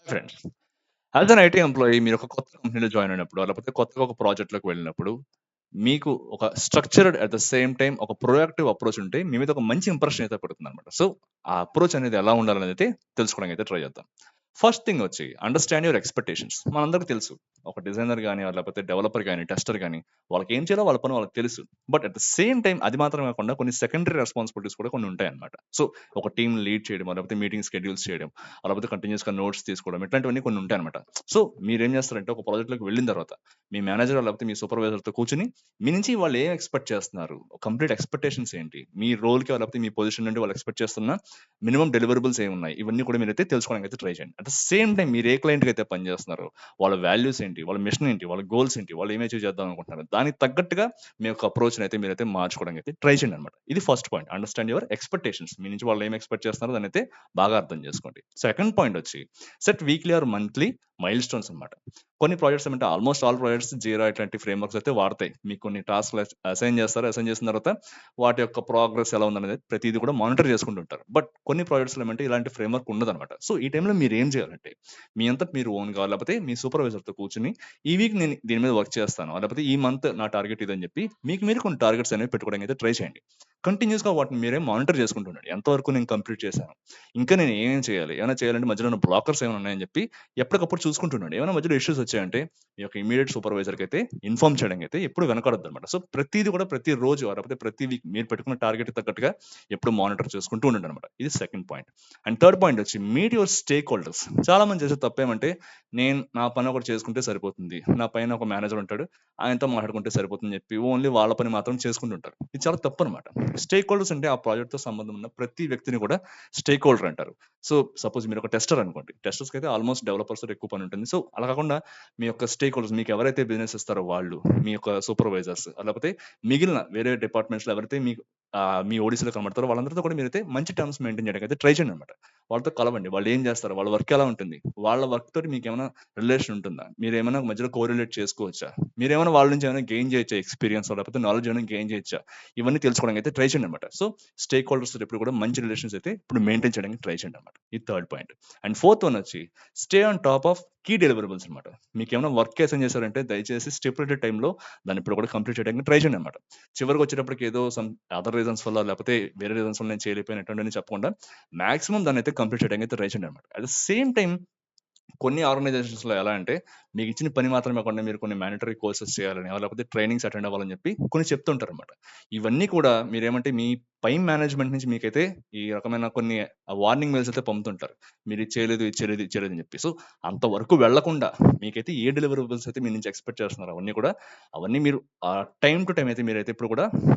Friends, as an IT employee మీరు ఒక కొత్త కంపెనీలో జాయిన్ అయినప్పుడు, లేకపోతే కొత్తగా ఒక ప్రాజెక్ట్‌లోకి వెళ్ళినప్పుడు, మీకు ఒక structured at the same time ఒక ప్రొయాక్టివ్ అప్రోచ్ ఉంటే మీ మీద ఒక మంచి ఇంప్రెషన్ అయితే పడుతుందన్నమాట. సో, ఆ అప్రోచ్ అనేది ఎలా ఉండాలనేది అయితే తెలుసుకోవడానికి అయితే ట్రై చేద్దాం. ఫస్ట్ థింగ్ వచ్చి అండర్‌స్టాండ్ యువర్ ఎక్స్‌పెక్టేషన్స్. మనందరికి తెలుసు. ఒక డిజైనర్ గాని, లేకపోతే డెవలపర్ గాని, టెస్టర్ గాని వాళ్ళకి ఏం చేయాలో వాళ్ళ పని వాళ్ళకి తెలుసు. But at the same time అది మాత్రమే కాకుండా కొన్ని సెకండరీ రెస్పాన్సిబిలిటీస్ కూడా కొన్ని ఉంటాయన్నమాట. సో, ఒక టీమ్‌ని లీడ్ చేయడం, లేకపోతే మీటింగ్ షెడ్యూల్స్ చేయడం, లేకపోతే కంటిన్యూయస్‌గా నోట్స్ తీసుకోవడం ఇట్లాంటివన్నీ కొన్ని ఉంటాయన్నమాట. సో, మీరేం చేస్తారంటే ఒక ప్రాజెక్ట్‌లోకి వెళ్ళిన తర్వాత మీ మేనేజర్ లేకపోతే మీ సూపర్వైజర్‌తో కూర్చొని మీ నుంచి వాళ్ళు ఏం ఎక్స్‌పెక్ట్ చేస్తున్నారు? కంప్లీట్ ఎక్స్‌పెక్టేషన్స్ ఏంటి? మీ రోల్‌కి లేకపోతే మీ పొజిషన్ నుండి వాళ్ళు ఎక్స్‌పెక్ట్ చేస్తున్న మినిమమ్ డెలివరబుల్స్ ఏమున్నాయి? ఇవన్నీ కూడా మీరైతే తెలుసుకోవడానికి అయితే ట్రై చేయండి. అట్ ద సేమ్ టైమ్ మీరు ఏ క్లయింట్‌కి అయితే పని చేస్తున్నారో వాళ్ళ వాల్యూస్ ఏంటి? వాళ్ళ మిషన్ ఏంటి? వాళ్ళ గోల్స్ ఏంటి? వాళ్ళు ఏం అచీవ్ చేద్దాం అనుకుంటున్నారు? దానికి తగ్గట్టుగా మీ యొక్క అప్రోచ్‌ని అయితే మీరైతే మార్చుకోవడానికి అయితే ట్రై చేయండి అన్నమాట. ఇది first point. Understand your expectations. మీ నుంచి వాళ్ళు ఏం ఎక్స్‌పెక్ట్ చేస్తున్నారో దాన్నయితే బాగా అర్థం చేసుకోండి. సెకండ్ పాయింట్ వచ్చి set weekly or monthly milestones అన్నమాట. కొన్ని ప్రాజెక్ట్స్ ఏమంటే ఆల్‌మోస్ట్ ఆల్ ప్రాజెక్ట్స్ జీరా ఇట్లాంటి ఫ్రేమ్‌వర్క్స్ అయితే వాడతాయి. మీకు కొన్ని టాస్క్‌లు అసైన్ చేస్తారు. అసైన్ చేసిన తర్వాత వాటి యొక్క ప్రోగ్రెస్ ఎలా ఉందనేది ప్రతీది కూడా మానిటర్ చేసుకుంటూ ఉంటారు. బట్ కొన్ని ప్రాజెక్ట్స్‌లో ఏమంటే ఇలాంటి ఫ్రేమ్‌వర్క్ ఉండదన్నమాట. సో, ఈ టైంలో మీరేం చేయాలంటే మీ అంతట మీరు ఓన్‌గా లేకపోతే మీ సూపర్వైజర్‌తో కూర్చొని ఈ వీక్ నేను దీని మీద వర్క్ చేస్తాను. లేకపోతే ఈ మంత్ నా టార్గెట్ ఇదని చెప్పి మీకు మీరు కొన్ని టార్గెట్స్ అనేవి పెట్టుకోవడానికి అయితే ట్రై చేయండి. కంటిన్యూయస్‌గా వాటిని మీరే మానిటర్ చేసుకుంటూ ఉండండి. ఎంతవరకు నేను కంప్లీట్ చేశాను? ఇంకా నేను ఏమేం చేయాలి? ఏమైనా చేయాలంటే మధ్యలో ఉన్న బ్లాకర్స్ ఏమైనా ఉన్నాయని చెప్పి ఎప్పటికప్పుడు చూసుకుంటూ ఉండండి. ఏమైనా మధ్యలో ఇష్యూస్ వచ్చాయంటే మీ యొక్క ఇమ్మీడియేట్ సూపర్వైజర్‌కి అయితే ఇన్ఫార్మ్ చేయడానికి అయితే ఎప్పుడు వెనకాడొద్దన్నమాట. సో, ప్రతీది కూడా ప్రతి రోజు లేకపోతే ప్రతి వీక్ మీరు పెట్టుకున్న టార్గెట్‌కి తగ్గట్టుగా ఎప్పుడు మానిటర్ చేసుకుంటూ ఉండండన్నమాట. ఇది second point. And third point వచ్చి మీట్ యువర్ స్టేక్ హోల్డర్స్. చాలా మంది చేసే తప్పేమంటే నేను నా పని ఒకటి చేసుకుంటే సరిపోతుంది. నా పైన ఒక మేనేజర్ ఉంటాడు. ఆయనతో మాట్లాడుకుంటే సరిపోతుందని చెప్పి ఓన్లీ వాళ్ళ పని మాత్రం చేసుకుంటుంటారు. ఇది చాలా తప్పనమాట. స్టేక్ హోల్డర్స్ అంటే ఆ ప్రాజెక్ట్‌తో సంబంధం ఉన్న ప్రతి వ్యక్తిని కూడా స్టేక్ హోల్డర్ అంటారు. సో, సపోజ్ మీరు ఒక టెస్టర్ అనుకోండి. టెస్టర్స్‌కైతే ఆల్‌మోస్ట్ డెవలపర్స్‌తో ఎక్కువ పని ఉంటుంది. సో, అలా కాకుండా మీ యొక్క స్టేక్ హోల్డర్స్ మీకు ఎవరైతే బిజినెస్ ఇస్తారో వాళ్ళు, మీ యొక్క సూపర్వైజర్స్ లేకపోతే మిగిలిన వేరే డిపార్ట్మెంట్స్‌లో ఎవరైతే మీకు మీ ఓడీసీలో కనబడతారో వాళ్ళందరితో కూడా మీరైతే మంచి టర్మ్స్ మెయింటైన్ చేయడానికి అయితే ట్రై చేయండనమాట. వాళ్ళతో కలవండి. వాళ్ళు ఏం చేస్తారు? వాళ్ళ వర్క్ ఎలా ఉంటుంది? వాళ్ళ వర్క్ తోటి మీకేమైనా రిలేషన్ ఉంటుందా? మీరేమైనా మధ్యలో కోరిలేట్ చేసుకోవచ్చా? మీరేమైనా వాళ్ళ నుంచి ఏమైనా గెయిన్ చేయొచ్చా? ఎక్స్‌పీరియన్స్ లేకపోతే నాలెడ్జ్ ఏమైనా గెయిన్ చేయొచ్చా? ఇవన్నీ తెలుసుకోవడానికి అయితే ట్రై చేయండనమాట. సో, స్టేక్ హోల్డర్స్ ఎప్పుడు కూడా మంచి రిలేషన్స్ అయితే ఇప్పుడు మెయింటైన్ చేయడానికి ట్రై చేయండనమాట. ఇది third point. And fourth one వచ్చి stay on top of key deliverables అనమాట. మీకేమైనా వర్క్ అసైన్ చేశారంటే దయచేసి స్టిప్యులేటెడ్ టైమ్‌లో దాన్ని ఇప్పుడు కూడా కంప్లీట్ చేయడానికి ట్రై చేయండనమాట. చివరికొచ్చేటప్పటికి ఏదో సమ్ అదర్ రీజన్స్ వల్ల లేకపోతే వేరే రీజన్స్ వల్ల నేను చేయలేకపోయాను అటువంటివన్నీ చెప్పకుండా మాక్సిమం దాన్నయితే కంప్లీట్ చేయడానికి అయితే ట్రై చేయండనమాట. అట్ ద సేమ్ టైమ్ కొన్ని ఆర్గనైజేషన్స్‌లో ఎలా అంటే, మీకిచ్చిన పని మాత్రమే కాకుండా మీరు కొన్ని మానిటరీ కోర్సెస్ చేయాలని, లేకపోతే ట్రైనింగ్స్ అటెండ్ అవ్వాలని చెప్పి కొన్ని చెప్తుంటారనమాట. ఇవన్నీ కూడా మీరేమంటే మీ పై మేనేజ్‌మెంట్ నుంచి మీకైతే ఈ రకమైన కొన్ని వార్నింగ్ మెయిల్స్ అయితే పంపుతుంటారు. మీరు ఇది చేయలేదు, ఇది చేయలేదు, ఇది చేయలేదు అని చెప్పి. సో, అంతవరకు వెళ్ళకుండా మీకైతే ఏ డెలివరబుల్స్ అయితే మీ నుంచి ఎక్స్‌పెక్ట్ చేస్తున్నారో అవన్నీ మీరు టైమ్ టు టైమ్ అయితే మీరైతే ఎప్పుడు కూడా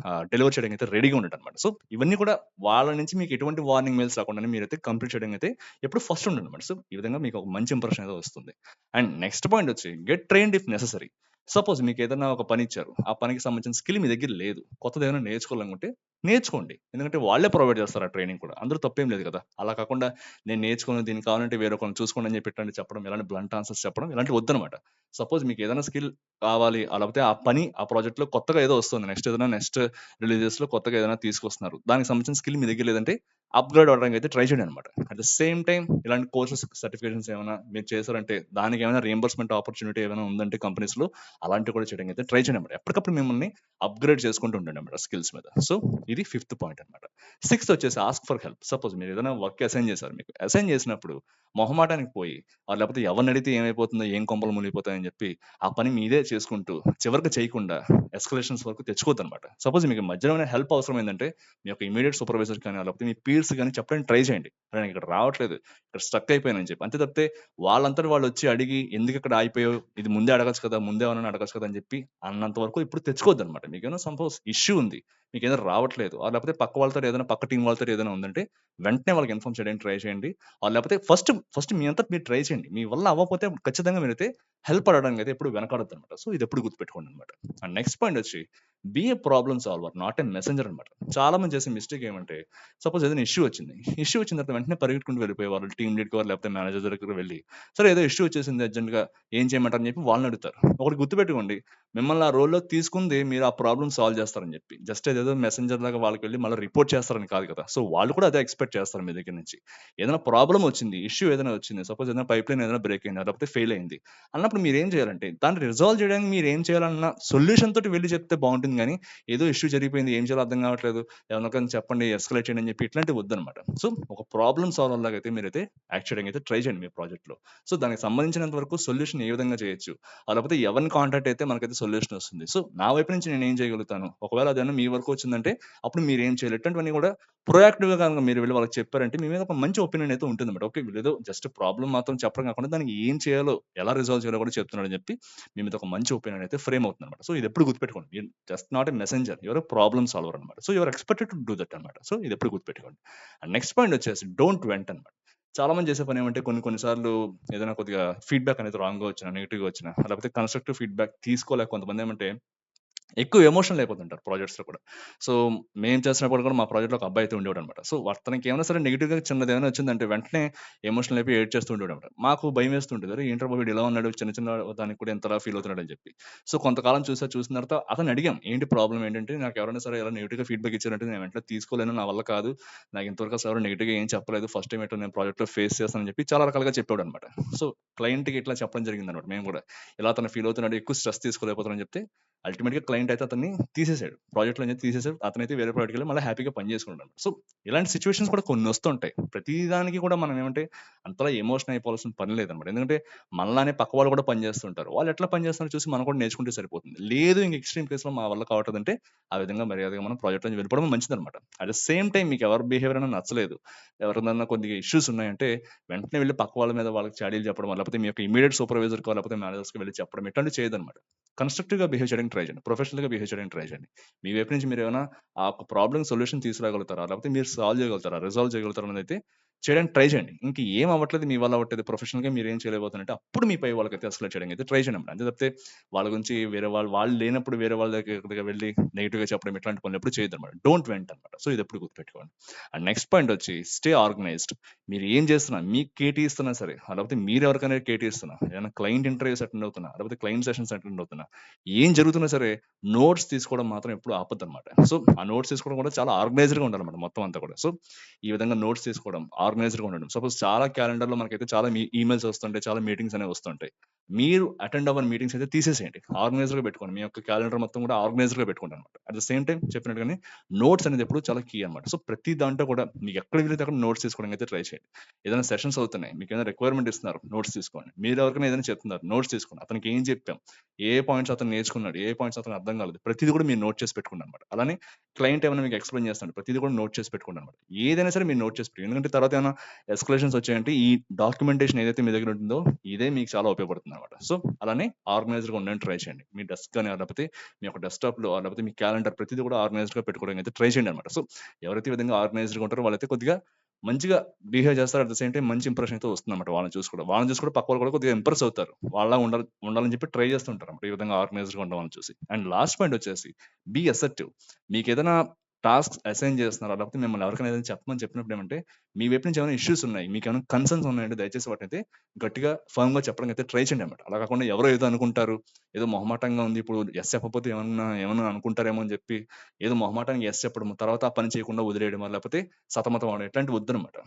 డెలివర్ చేయడానికి అయితే రెడీగా ఉండండనమాట. సో, ఇవన్నీ కూడా వాళ్ళ నుంచి మీకు ఎటువంటి వార్నింగ్ మెయిల్స్ రాకుండానే మీరైతే కంప్లీట్ చేయడానికి అయితే ఎప్పుడు ఫస్ట్ ఉండండనమాట. సో, ఈ విధంగా మీకు ఒక మంచి ఇంప్రెషన్ అయితే వస్తుంది. అండ్ నెక్స్ట్ పాయింట్ వచ్చి get trained if necessary. Suppose మీకేదన్నా ఒక పని ఇచ్చారు. ఆ పనికి సంబంధించిన స్కిల్ మీ దగ్గర లేదు. కొత్తదేమైనా నేర్చుకోవాలనుకుంటే నేర్చుకోండి. ఎందుకంటే వాళ్ళే ప్రొవైడ్ చేస్తారు ఆ ట్రైనింగ్ కూడా. అందులో తప్పేం లేదు కదా! అలా కాకుండా నేను నేర్చుకోను దీనికి కావాలంటే వేరొకరిని చూసుకోండి అని చెప్పి ఇట్లాంటివి చెప్పడం, ఇలాంటి బ్లంట్ ఆన్సర్స్ చెప్పడం ఇలాంటివి వద్దనమాట. సపోజ్ మీకేదైనా స్కిల్ కావాలి, లేకపోతే ఆ పని ఆ ప్రాజెక్ట్‌లో కొత్తగా ఏదో వస్తుంది. నెక్స్ట్ రిలీజెస్‌లో కొత్తగా ఏదైనా తీసుకొస్తున్నారు. దానికి సంబంధించిన స్కిల్ మీ దగ్గర లేదంటే అప్‌గ్రేడ్ అవ్వడానికి అయితే ట్రై చేయండి అనమాట. అట్ ద సేమ్ టైమ్ ఇలాంటి కోర్సెస్, సర్టిఫికేషన్స్ ఏమైనా మీరు చేశారంటే దానికేమైనా రీయింబర్స్‌మెంట్ ఆపర్చునిటీ ఏమైనా ఉందంటే కంపెనీస్‌లో అలాంటివి కూడా చేయడానికి అయితే ట్రై చేయండి అనమాట. ఎప్పటికప్పుడు మిమ్మల్ని అప్‌గ్రేడ్ చేసుకుంటూ ఉండండి అనమాట స్కిల్స్ మీద. సో, ఇది ఫిఫ్త్ పాయింట్ అనమాట. సిక్స్త్ వచ్చేసి ఆస్క్ ఫర్ హెల్ప్. సపోజ్ మీరు ఏదైనా వర్క్ అసైన్ చేశారు మీకు. అసైన్ చేసినప్పుడు మొహమాటానికి పోయి లేకపోతే ఎవరినడిగితే ఏమైపోతుందో, ఏం కొంపలు మునిగిపోతాయని చెప్పి ఆ పని మీదే చేసుకుంటూ చివరికి చేయకుండా ఎస్కలేషన్స్ వరకు తెచ్చుకోవద్దనమాట. సపోజ్ మీకు మధ్యలో ఏమైనా హెల్ప్ అవసరమైందంటే మీ యొక్క ఇమ్మీడియేట్ సూపర్వైజర్ కానీ లేకపోతే మీ పీర్స్ కానీ చెప్పడానికి ట్రై చేయండి. "అరే! నేను ఇక్కడ రావట్లేదు. ఇక్కడ స్ట్రక్ అయిపోయానని" చెప్పి. అంతే తప్పితే వాళ్ళంతట వాళ్ళొచ్చి అడిగి "ఎందుకు ఇక్కడ ఆగిపోయావు? ఇది ముందే అడగొచ్చు కదా! ముందే ఎవరైనా అడగొచ్చు కదా!" అని చెప్పి అన్నంత వరకు ఇప్పుడు తెచ్చుకోవద్దనమాట. మీకేమైనా సపోజ్ ఇష్యూ ఉంది. మీకేదైనా రావట్లేదు. లేకపోతే పక్క వాళ్ళతో ఏదైనా పక్క టీమ్ వాళ్ళతో ఏదైనా ఉందంటే వెంటనే వాళ్ళకి ఇన్ఫార్మ్ చేయడానికి ట్రై చేయండి. లేకపోతే ఫస్ట్ ఫస్ట్ మీ అంతట మీరు ట్రై చేయండి. మీ వల్ల అవ్వకపోతే ఖచ్చితంగా మీరైతే హెల్ప్ అడగడానికి అయితే ఎప్పుడు వెనకాడొద్దనమాట. సో, ఇదెప్పుడు గుర్తుపెట్టుకోండి అనమాట. అండ్ నెక్స్ట్ పాయింట్ వచ్చి be a problem solver not a messenger అనమాట. చాలా మంది చేసే మిస్టేక్ ఏమంటే సపోజ్ ఏదైనా ఇష్యూ వచ్చింది. ఇష్యూ వచ్చిన తర్వాత వెంటనే పరిగెట్టుకుంటూ వెళ్ళిపోయేవాళ్ళు టీమ్ లీడ్‌కో లేకపోతే మేనేజర్ దగ్గరికి వెళ్లి, సరే ఏదో ఇష్యూ వచ్చేసింది అర్జెంట్‌గా ఏం చేయమంటారు అని చెప్పి వాళ్ళని అడుగుతారు. ఒకటి గుర్తుపెట్టుకోండి, మిమ్మల్ని ఆ రోల్‌లోకి తీసుకుంది మీరు ఆ ప్రాబ్లమ్ సాల్వ్ చేస్తారని చెప్పి. జస్ట్ ఏదేదో మెసెంజర్ లాగా వాళ్ళకి వెళ్లి మళ్ళీ రిపోర్ట్ చేస్తారని కాదు కదా! సో, వాళ్ళు కూడా అదే ఎక్స్‌పెక్ట్ చేస్తారు మీ దగ్గర నుంచి. ఏదైనా ప్రాబ్లమ్ వచ్చింది, ఇష్యూ ఏదైనా వచ్చింది. సపోజ్ ఏదైనా పైప్‌లైన్ ఏదైనా బ్రేక్ అయింది, లేకపోతే ఫెయిల్ అయింది. అన్నప్పుడు మీరేం చేయాలంటే దాన్ని రిజాల్వ్ చేయడానికి మీరేం చేయాలన్న సొల్యూషన్ తోటి వెళ్లి చెప్తే బావుంటుంది గానీ, ఏదో ఇష్యూ జరిగిపోయింది ఏం చేయాలో అర్థం కావట్లేదు. ఎవరికైనా చెప్పండి, ఎస్కలేట్ చేయండి అని చెప్పి ఇట్లాంటివి వద్దనమాట. సో, ఒక ప్రాబ్లమ్ సాల్వర్ లాగైతే మీరైతే యాక్ట్ చేయడానికి అయితే ట్రై చేయండి మీ ప్రాజెక్ట్‌లో. సో, దానికి సంబంధించినంత వరకు సొల్యూషన్ ఏ విధంగా చేయొచ్చు? లేకపోతే ఎవరిని కాంటాక్ట్ అయితే మనకైతే సొల్యూషన్ వస్తుంది. సో, నా వైపు నుంచి నేనేం చేయగలుగుతాను? ఒకవేళ అదేమన్నా మీ వరకు వచ్చిందంటే అప్పుడు మీరేం చేయాలి? ఇట్లాంటివన్నీ కూడా ప్రొయాక్టివ్‌గా గనుక మీరు వెళ్లి వాళ్ళకి చెప్పారంటే మీ మీద ఒక మంచి ఒపీనియన్ అయితే ఉంటుందన్నమాట. ఓకే. వీళ్ళేదో జస్ట్ ప్రాబ్లమ్ మాత్రం చెప్పడం కాకుండా దానికి ఏం చేయాలో, ఎలా రిజాల్వ్ చేయాలో కూడా చెప్తున్నాడని చెప్పి మీ మీద ఒక మంచి ఒపీనియన్ అయితే ఫ్రేమ్ అవుతుందన్నమాట. సో, ఇదెప్పుడు గుర్తుపెట్టుకోండి. You just not a messenger. You are a problem solver అన్నమాట. So, you are expected to do that అన్నమాట. సో, ఇదెప్పుడు గుర్తుపెట్టుకోండి. అండ్ నెక్స్ట్ పాయింట్ వచ్చేసి డోంట్ వెంట్ అన్నమాట. చాలా మంది చేసే పనేమంటే కొన్ని కొన్ని సార్లు ఏదైనా కొద్దిగా ఫీడ్‌బ్యాక్ అనేది రాంగ్‌గా వచ్చినా, నెగెటివ్‌గా వచ్చినా, లేకపోతే కన్‌స్ట్రక్టివ్ ఫీడ్‌బ్యాక్ తీసుకోలేక కొంతమందేమంటే ఎక్కువ ఎమోషనల్ అయిపోతుంటారు ప్రాజెక్ట్స్‌లో కూడా. సో, మేము చేస్తున్నప్పుడు కూడా మా ప్రాజెక్ట్‌లో ఒక అబ్బాయి అయితే ఉండేవాడనమాట. సో, అతనికి ఏమైనా సరే నెగెటివ్‌గా చిన్నదేమైనా వచ్చిందంటే వెంటనే ఎమోషనల్ అయిపోయి ఏడ్చేస్తూ ఉండేవాడనమాట. మాకు భయమేస్తుంటది. అరే! ఏంట్రా బాబు వీడు ఇలా ఉన్నాడు. చిన్న చిన్న దానికి కూడా ఇంతలా ఫీల్ అవుతున్నాడని చెప్పి. సో, కొంతకాలం చూసిన తర్వాత అతన్ని అడిగాం. ఏంటి ప్రాబ్లమ్ ఏంటంటే నాకు ఎవరైనా సరే ఇలా నెగెటివ్‌గా ఫీడ్‌బ్యాక్ ఇచ్చారంటే నేను వెంటనే తీసుకోలేను. నా వల్ల కాదు. నాకు ఇంతవరకు అసలు ఎవరు నెగెటివ్‌గా ఏం చెప్పలేదు. ఫస్ట్ టైమ్ ఇట్లా నేను ప్రాజెక్ట్‌లో ఫేస్ చేస్తానని చెప్పి చాలా రకాలుగా చెప్పాడనమాట. సో, క్లయింట్‌కి ఇట్లా చెప్పడం జరిగిందనమాట మేము కూడా. ఇలా అతను ఫీల్ అవుతున్నాడు. ఎక్కువ స్ట్రెస్ తీసుకోలేకపోతున్నాడని చెప్తే అల్టిమేట్‌గా క్లయింట్ అయితే అతన్ని తీసేసాడు. ప్రాజెక్ట్‌లో నుంచి తీసేసాడు. అతనైతే వేరే ప్రాజెక్ట్‌కెళ్ళి మళ్ళీ హ్యాపీగా పని చేసుకుంటున్నాడు. సో, ఇలాంటి సిట్యుయేషన్స్ కూడా కొన్ని వస్తుంటాయి. ప్రతి దానికి కూడా మనం ఏమంటే అంతలా ఎమోషన్ అయిపోవాల్సిన పని లేదనమాట. ఎందుకంటే మనలానే పక్క వాళ్ళు కూడా పని చేస్తుంటారు. వాళ్ళు ఎట్లా పని చేస్తున్నారో చూసి మనం కూడా నేర్చుకుంటే సరిపోతుంది. లేదు ఇంక ఎక్స్‌ట్రీమ్ కేస్‌లో మా వల్ల కావట్లేదంటే ఆ విధంగా మర్యాదగా మనం ప్రాజెక్ట్ నుంచి వెళ్ళిపోవడం మంచిదనమాట. అట్ ద సేమ్ టైమ్ మీకు ఎవరి బిహేవియర్ అయినా నచ్చలేదు. ఎవరిదన్నా కొద్దిగా ఇష్యూస్ ఉన్నాయంటే వెంటనే వెళ్లి పక్క వాళ్ళ మీద వాళ్ళకి చాడీలు చెప్పడం, లేకపోతే మీ యొక్క ఇమ్మీడియేట్ సూపర్వైజర్‌కో లేకపోతే మేనేజర్స్‌కో వెళ్లి చెప్పడం ఇట్లాంటివి చేయొద్దనమాట. కన్‌స్ట్రక్టివ్‌గా బిహేవ్ చేయడానికి ట్రై చేయండి. ప్రొఫెషనల్‌గా బిహేవ్ చేయడానికి ట్రై చేయండి. మీ వైపు నుంచి మీరేమైనా ఆ ఒక ప్రాబ్లమ్ సొల్యూషన్ తీసుకురాగలుగుతారా? లేకపోతే మీరు సాల్వ్ చేయగలుగుతారా? రిజాల్వ్ చేయగలుగుతారా? అనేదైతే చేయడానికి ట్రై చేయండి. ఇంక ఏం అవ్వట్లేదు, మీ వల్ల అవ్వట్లేదు, ప్రొఫెషనల్‌గా మీరేం చేయలేకపోతున్నారంటే అప్పుడు మీ పై వాళ్ళకైతే ఎస్కలేట్ చేయడానికి అయితే ట్రై చేయండి. అంతే తప్పితే వాళ్ళ గురించి వేరే వాళ్ళు లేనప్పుడు వేరే వాళ్ళ దగ్గరికి వెళ్లి నెగెటివ్‌గా చెప్పడం ఇట్లాంటి పనులు ఎప్పుడు చేయొద్దనమాట. డోంట్ వెంట్ అనమాట. సో, ఇదెప్పుడు గుర్తుపెట్టుకోండి. అండ్ నెక్స్ట్ పాయింట్ వచ్చి స్టే ఆర్గనైజ్డ్. మీరు ఏం చేస్తున్నా, మీకు కేటీ ఇస్తున్నా సరే, లేకపోతే మీరు ఎవరికైనా కేటీ ఇస్తున్నా, ఏదైనా క్లయింట్ ఇంటర్వ్యూస్ అటెండ్ అవుతున్నా, లేకపోతే క్లయింట్ సెషన్స్ అటెండ్ అవుతున్నా, ఏం జరుగుతున్నా సరే నోట్స్ తీసుకోవడం మాత్రం ఎప్పుడు ఆపొద్దనమాట. సో, ఆ నోట్స్ తీసుకోవడం కూడా చాలా ఆర్గనైజ్డ్‌గా ఉండాలన్నమాట మొత్తం అంతా కూడా. సో, ఈ విధంగా నోట్స్ తీసుకోవడం, ఆర్గనైజ్డ్‌గా ఉండడం. సపోజ్ చాలా క్యాలెండర్‌లో మనకైతే చాలా ఈమెయిల్స్ వస్తుంటాయి. చాలా మీటింగ్స్ అనేవి వస్తుంటాయి. మీరు అటెండ్ అవ్వని మీటింగ్స్ అయితే తీసేసేయండి. ఆర్గనైజ్డ్‌గా పెట్టుకోండి. మీ యొక్క క్యాలెండర్ మొత్తం కూడా ఆర్గనైజ్డ్‌గా పెట్టుకోండి అనమాట. అట్ ద సేమ్ టైమ్ చెప్పినట్టుగానే నోట్స్ అనేది ఎప్పుడు చాలా కీ అనమాట. సో, ప్రతి దాంట్లో కూడా మీకు ఎక్కడ వీలైతే అక్కడ నోట్స్ తీసుకోవడానికి అయితే ట్రై చేయండి. ఏదైనా సెషన్స్ అవుతున్నాయి. మీకేమైనా రిక్వైర్మెంట్ ఇస్తున్నారు. నోట్స్ తీసుకోండి. మీరు ఎవరికైనా ఏదైనా చెప్తున్నారు. నోట్స్ తీసుకోండి. అతనికి ఏం చెప్పాం? ఏ పాయింట్స్ అతను నేర్చుకున్నాడు? ఏ పాయింట్స్ అతనికి అర్థం కాలేదు? ప్రతిది కూడా మీరు నోట్ చేసి పెట్టుకోండి అనమాట. అలానే క్లయింట్ ఏమైనా మీకు ఎక్స్‌ప్లెయిన్ చేస్తున్నాడు. ప్రతిది కూడా నోట్ చేసి పెట్టుకోండి అనమాట. ఏదైనా సరే మీరు నోట్ చేసి పెట్టుకోండి. ఎందుకంటే తర్వాత ఏమైనా ఎస్కలేషన్స్ వచ్చాయంటే ఈ డాక్యుమెంటేషన్ ఏదైతే మీ దగ్గర ఉంటుందో ఇదే మీకు చాలా ఉపయోగపడుతుందనమాట. సో, అలానే ఆర్గనైజ్డ్‌గా ఉండడానికి ట్రై చేయండి. మీ డెస్క్ గాని లేకపోతే మీ యొక్క డెస్క్‌టాప్‌లో లేకపోతే మీ క్యాలెండర్ ప్రతిది కూడా ఆర్గనైజ్డ్‌గా పెట్టుకోవడానికి అయితే ట్రై చేయండి అనమాట. సో, ఎవరైతే ఈ విధంగా ఆర్గనైజ్డ్‌గా ఉంటారో వాళ్ళైతే కొద్దిగా మంచిగా బిహేవ్ చేస్తారు. అట్ ద సేమ్ టైమ్ మంచి ఇంప్రెషన్ అయితే వస్తుందన్నమాట వాళ్ళని చూసి కూడా. వాళ్ళని చూసి కూడా పక్క వాళ్ళు కూడా కొద్దిగా ఇంప్రెస్ అవుతారు. వాళ్ళలా ఉండాలని చెప్పి ట్రై చేస్తుంటారన్నమాట. ఈ విధంగా ఆర్గనైజ్డ్‌గా ఉండడం వాళ్ళని చూసి. అండ్ లాస్ట్ పాయింట్ వచ్చేసి బీ అసర్టివ్. మీకేదైనా టాస్క్స్ అసైన్ చేస్తున్నారా? లేకపోతే మిమ్మల్ని ఎవరికైనా ఏదైనా చెప్పమని చెప్పినప్పుడు ఏమంటే, మీ వైపు నుంచి ఏమైనా ఇష్యూస్ ఉన్నాయి. మీకేమైనా కన్సర్న్స్ ఉన్నాయంటే దయచేసి వాటినైతే గట్టిగా, ఫర్మ్‌గా చెప్పడానికి అయితే ట్రై చేయండి అన్నమాట. అలా కాకుండా ఎవరో ఏదో అనుకుంటారు. ఏదో మొహమాటంగా ఉంది. ఇప్పుడు యెస్ చెప్పకపోతే ఏమన్నా అనుకుంటారేమో అని చెప్పి ఏదో మొహమాటానికి యెస్ చెప్పడం. తర్వాత ఆ పని చేయకుండా వదిలేయడమా లేకపోతే సతమతం అవ్వడం ఇట్లాంటివి వద్దనమాట.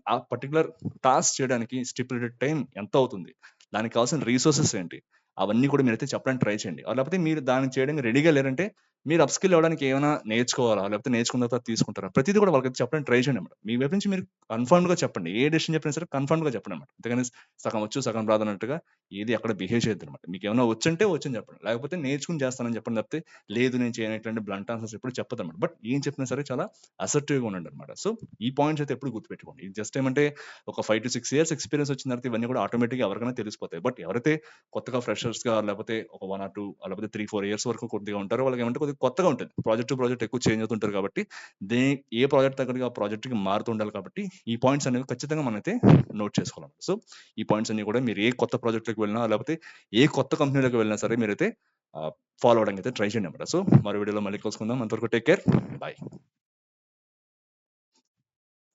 ఆ పర్టిక్యులర్ టాస్క్ చేయడానికి స్టిప్యులేటెడ్ టైమ్ ఎంత అవుతుంది? దానికి కావాల్సిన రిసోర్సెస్ ఏంటి? అవన్నీ కూడా మీరైతే చెప్పడానికి ట్రై చేయండి. లేకపోతే మీరు దాన్ని చేయడానికి రెడీగా లేరంటే మీరు అప్‌స్కిల్ అవ్వడానికి ఏమైనా నేర్చుకోవాలా? లేకపోతే నేర్చుకున్న తర్వాత తీసుకుంటారా? ప్రతీది కూడా వాళ్ళకైతే చెప్పడానికి ట్రై చేయండి అన్నమాట. మీ వైపు నుంచి మీరు కన్ఫర్మ్డ్‌గా చెప్పండి. ఏ డెసిషన్ చెప్పినా సరే కన్ఫర్మ్డ్‌గా చెప్పండి అన్నమాట. అంతేగాని సగం వచ్చు, సగం రాదన్నట్టుగా ఏది అక్కడ బిహేవ్ చేయొద్దన్నమాట. మీకేమైనా వచ్చంటే వచ్చని చెప్పండి. లేకపోతే నేర్చుకొని చేస్తానని చెప్పండి తప్పితే లేదు నేను చేయను ఇట్లాంటి బ్లంట్ ఆన్సర్స్ ఎప్పుడు చెప్పొద్దన్నమాట. బట్ ఏం చెప్పినా సరే చాలా అసర్టివ్‌గా ఉండండన్నమాట. సో, ఈ పాయింట్స్ అయితే ఎప్పుడు గుర్తుపెట్టుకోండి. ఇది జస్ట్ ఏమంటే ఒక 5-6 ఇయర్స్ ఎక్స్‌పీరియన్స్ వచ్చిన తర్వాత ఇవన్నీ కూడా ఆటోమేటిక్‌గా ఎవరికైనా తెలిసిపోతాయి. బట్ ఎవరైతే కొత్తగా ఫ్రెషర్స్‌గా లేకపోతే ఒక 1 ఆర్ 2 లేకపోతే 3, 4 ఇయర్స్ వరకు కొద్దిగా ఉంటారో వాళ్ళకేమంటే కొద్దిగా కొద్దిగా కొత్తగా ఉంటుంది. ప్రాజెక్ట్ టు ప్రాజెక్ట్ ఎక్కువ చేంజ్ అవుతుంటారు కాబట్టి, ఏ ప్రాజెక్ట్ తగ్గట్టుగా ఆ ప్రాజెక్ట్‌కి మారుతూ ఉండాలి కాబట్టి, ఈ పాయింట్స్ అనేవి ఖచ్చితంగా మనమైతే నోట్ చేసుకోవాలన్నమాట. సో, ఈ పాయింట్స్ అన్నీ కూడా మీరు ఏ కొత్త ప్రాజెక్ట్‌లోకి వెళ్ళినా, లేకపోతే ఏ కొత్త కంపెనీలోకి వెళ్ళినా సరే మీరైతే ఫాలో అవ్వడానికి అయితే ట్రై చేయండి అన్నమాట. సో, మరో వీడియోలో మళ్ళీ కలుసుకుందాం. అంతవరకు టేక్ కేర్. బాయ్.